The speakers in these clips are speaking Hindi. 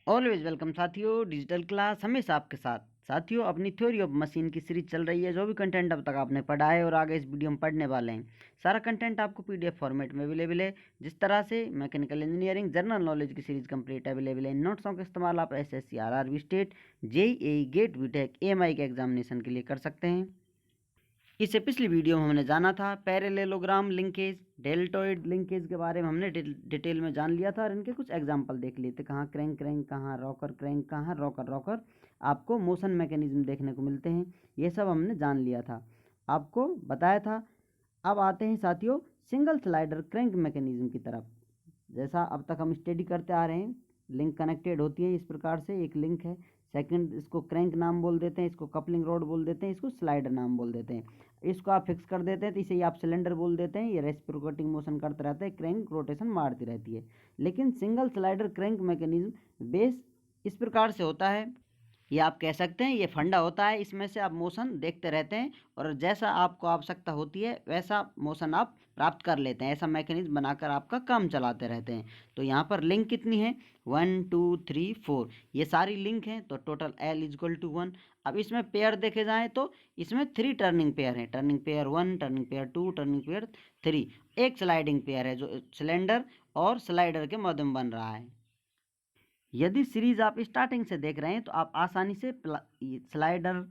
ऑलवेज वेलकम साथियों, डिजिटल क्लास हमेशा आपके साथ। साथियों, अपनी थ्योरी ऑफ मशीन की सीरीज चल रही है। जो भी कंटेंट अब तक आपने पढ़ा है और आगे इस वीडियो में पढ़ने वाले हैं, सारा कंटेंट आपको पीडीएफ फॉर्मेट में अवेलेबल है। जिस तरह से मैकेनिकल इंजीनियरिंग जनरल नॉलेज की सीरीज कंप्लीट अवेलेबल है। इन नोट्सों का इस्तेमाल आप SSC, RRB state, JEE, GATE, BTech, AMIE के एग्जामिनेशन के लिए कर सकते हैं। इससे पिछली वीडियो में हमने जाना था पैरेलेलोग्राम लिंकेज, डेल्टोइड लिंकेज के बारे में हमने डिटेल में जान लिया था और इनके कुछ एग्जांपल देख लिए थे। कहाँ क्रैंक क्रैंक, कहाँ रॉकर क्रैंक, कहाँ रॉकर रॉकर आपको मोशन मैकेनिज्म देखने को मिलते हैं। ये सब हमने जान लिया था, आपको बताया था। अब आते हैं साथियों सिंगल स्लाइडर क्रैंक मैकेनिज्म की तरफ। जैसा अब तक हम स्टडी करते आ रहे हैं, लिंक कनेक्टेड होती है इस प्रकार से। एक लिंक है, सेकंड इसको क्रैंक नाम बोल देते हैं, इसको कपलिंग रोड बोल देते हैं, इसको स्लाइडर नाम बोल देते हैं। इसको आप फिक्स कर देते हैं तो इसे ही आप सिलेंडर बोल देते हैं। ये रेसिप्रोकेटिंग मोशन करता रहता है, क्रैंक रोटेशन मारती रहती है। लेकिन single slider crank mechanism base इस प्रकार से होता है, ये आप कह सकते हैं ये फंडा होता है। इसमें से आप मोशन देखते रहते हैं और जैसा आपको आवश्यकता होती है वैसा मोशन आप प्राप्त कर लेते हैं। ऐसा मैकेनिज्म बनाकर आपका काम चलाते रहते हैं। तो यहाँ पर लिंक कितनी है? 1 2 3 4, ये सारी लिंक हैं। तो टोटल L इजक्वल टू 1। अब इसमें पेयर देखे जाएँ तो इसमें 3 टर्निंग पेयर हैं। Turning pair 1, turning pair 2, turning pair 3। एक स्लाइडिंग पेयर है जो सिलेंडर और स्लाइडर के मध्य में बन रहा है। यदि सीरीज आप स्टार्टिंग से देख रहे हैं तो आप आसानी से स्लाइडर,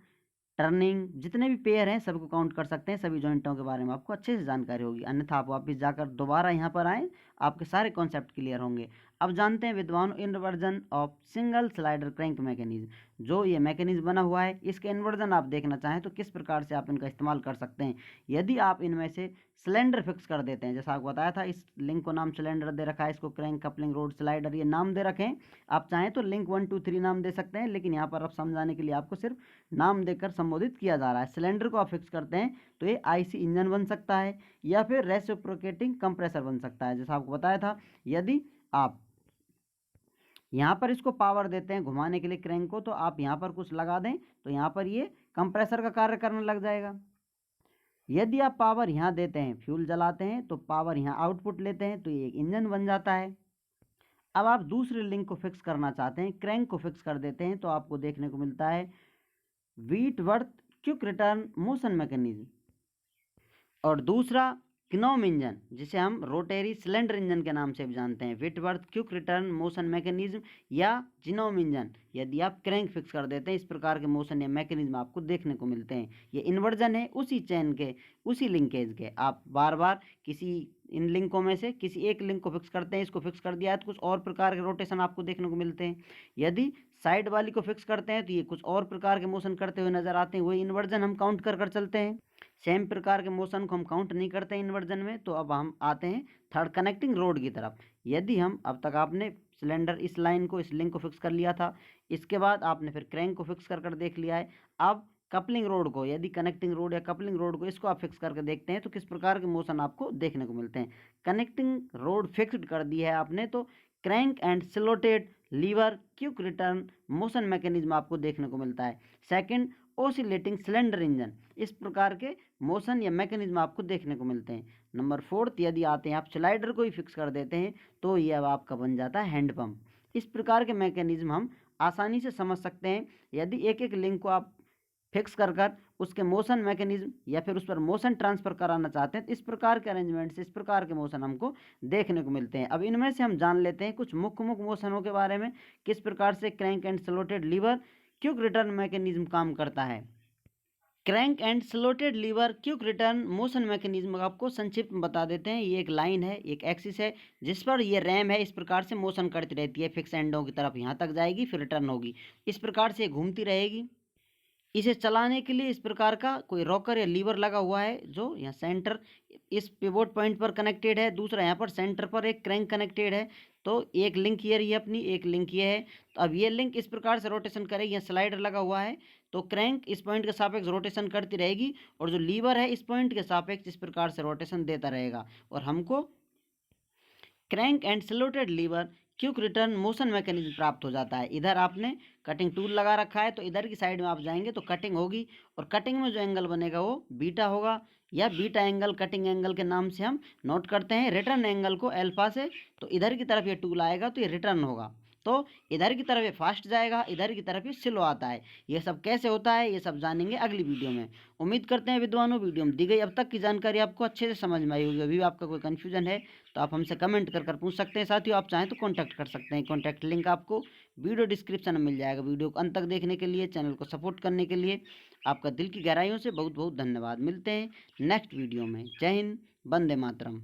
टर्निंग, जितने भी पेयर हैं सबको काउंट कर सकते हैं। सभी जॉइंटों के बारे में आपको अच्छे से जानकारी होगी, अन्यथा आप वापस जाकर दोबारा यहाँ पर आएँ, आपके सारे कॉन्सेप्ट क्लियर होंगे। अब जानते हैं विद्वानों inversion of single slider crank mechanism. जो ये मैकेनिज्म बना हुआ है इसके इन्वर्जन आप देखना चाहें तो किस प्रकार से आप इनका इस्तेमाल कर सकते हैं। यदि आप इनमें से सिलेंडर फिक्स कर देते हैं, जैसा आपको बताया था, इस लिंक को नाम सिलेंडर दे रखा है, इसको क्रैंक, कपलिंग रोड, स्लाइडर ये नाम दे रखे हैं। आप चाहें तो लिंक 1 2 3 नाम दे सकते हैं, लेकिन यहाँ पर आप समझाने के लिए आपको सिर्फ नाम देकर संबोधित किया जा रहा है। सिलेंडर को आप फिक्स करते हैं तो ये आईसी इंजन बन सकता है या फिर रेसिप्रोकेटिंग कंप्रेसर बन सकता है, जैसा आपको बताया था। यदि आप यहाँ पर इसको पावर देते हैं घुमाने के लिए क्रैंक को, तो आप यहाँ पर कुछ लगा दें तो यहाँ पर ये कंप्रेसर का कार्य करने लग जाएगा। यदि आप पावर यहाँ देते हैं, फ्यूल जलाते हैं तो पावर यहाँ आउटपुट लेते हैं तो ये एक इंजन बन जाता है। अब आप दूसरे लिंक को फिक्स करना चाहते हैं, क्रैंक को फिक्स कर देते हैं तो आपको देखने को मिलता है व्हीटवर्थ क्विक रिटर्न मोशन मैकेनिज्म। और दूसरा ग्नोम इंजन, जिसे हम रोटरी सिलेंडर इंजन के नाम से भी जानते हैं, Whitworth quick return motion mechanism या जिनोम इंजन। यदि आप क्रैंक फिक्स कर देते हैं, इस प्रकार के मोशन या मैकेनिज्म आपको देखने को मिलते हैं। ये इन्वर्जन है उसी चेन के, उसी लिंकेज के। आप बार बार किसी इन लिंकों में से किसी एक लिंक को फिक्स करते हैं, इसको फिक्स कर दिया है तो कुछ और प्रकार के रोटेशन आपको देखने को मिलते हैं। यदि साइड वाली को फिक्स करते हैं तो ये कुछ और प्रकार के मोशन करते हुए नजर आते हैं। वही इन्वर्जन हम काउंट कर कर चलते हैं। सेम प्रकार के मोशन को हम काउंट नहीं करते इन्वर्जन में। तो अब हम आते हैं थर्ड कनेक्टिंग रोड की तरफ। यदि हम, अब तक आपने सिलेंडर इस लाइन को, इस लिंक को फिक्स कर लिया था, इसके बाद आपने फिर क्रैंक को फिक्स कर कर देख लिया है। अब कपलिंग रोड को, यदि कनेक्टिंग रोड या कपलिंग रोड को, इसको आप फिक्स करके देखते हैं तो किस प्रकार के मोशन आपको देखने को मिलते हैं। कनेक्टिंग रोड फिक्स्ड कर दी है आपने तो crank and slotted lever quick return motion mechanism आपको देखने को मिलता है। सेकंड, ओसिलेटिंग सिलेंडर इंजन, इस प्रकार के मोशन या मैकेनिज्म आपको देखने को मिलते हैं। नंबर फोर्थ, यदि आते हैं आप स्लाइडर को ही फिक्स कर देते हैं तो ये अब आपका बन जाता है हैंड पंप। इस प्रकार के मैकेनिज्म हम आसानी से समझ सकते हैं। यदि एक एक लिंक को आप फिक्स कर कर उसके मोशन मैकेनिज्म या फिर उस पर मोशन ट्रांसफर कराना चाहते हैं तो इस प्रकार के अरेंजमेंट से इस प्रकार के मोशन हमको देखने को मिलते हैं। अब इनमें से हम जान लेते हैं कुछ मुख्य मोशनों के बारे में, किस प्रकार से crank and slotted lever quick return mechanism काम करता है। Crank and slotted lever quick return motion mechanism आपको संक्षिप्त में बता देते हैं। ये एक लाइन है, एक एक्सिस है, जिस पर ये रैम है, इस प्रकार से मोशन करती रहती है। फिक्स एंडों की तरफ यहाँ तक जाएगी, फिर रिटर्न होगी, इस प्रकार से घूमती रहेगी। इसे चलाने के लिए इस प्रकार का कोई रॉकर या लीवर लगा हुआ है जो यहाँ सेंटर, इस पिवोट पॉइंट पर कनेक्टेड है। दूसरा यहाँ पर सेंटर पर एक क्रैंक कनेक्टेड है। तो एक लिंक ये रही है अपनी, एक लिंक ये है। तो अब ये लिंक इस प्रकार से रोटेशन करेगी, यहाँ स्लाइडर लगा हुआ है तो क्रैंक इस पॉइंट के सापेक्ष रोटेशन करती रहेगी और जो लीवर है इस पॉइंट के सापेक्ष इस प्रकार से रोटेशन देता रहेगा और हमको crank and slotted lever quick return motion mechanism प्राप्त हो जाता है। इधर आपने कटिंग टूल लगा रखा है तो इधर की साइड में आप जाएंगे तो कटिंग होगी और कटिंग में जो एंगल बनेगा वो बीटा होगा या बीटा एंगल कटिंग एंगल के नाम से हम नोट करते हैं। रिटर्न एंगल को अल्फा से, तो इधर की तरफ ये टूल आएगा तो ये रिटर्न होगा। तो इधर की तरफ ये फास्ट जाएगा, इधर की तरफ ये स्लो आता है। ये सब कैसे होता है ये सब जानेंगे अगली वीडियो में। उम्मीद करते हैं विद्वानों वीडियो में दी गई अब तक की जानकारी आपको अच्छे से समझ में आई होगी। अभी आपका कोई कन्फ्यूजन है तो आप हमसे कमेंट कर पूछ सकते हैं। साथियों आप चाहें तो कॉन्टैक्ट कर सकते हैं, कॉन्टैक्ट लिंक आपको वीडियो डिस्क्रिप्शन में मिल जाएगा। वीडियो को अंत तक देखने के लिए, चैनल को सपोर्ट करने के लिए आपका दिल की गहराइयों से बहुत बहुत धन्यवाद। मिलते हैं नेक्स्ट वीडियो में। जय हिंद, वंदे मातरम।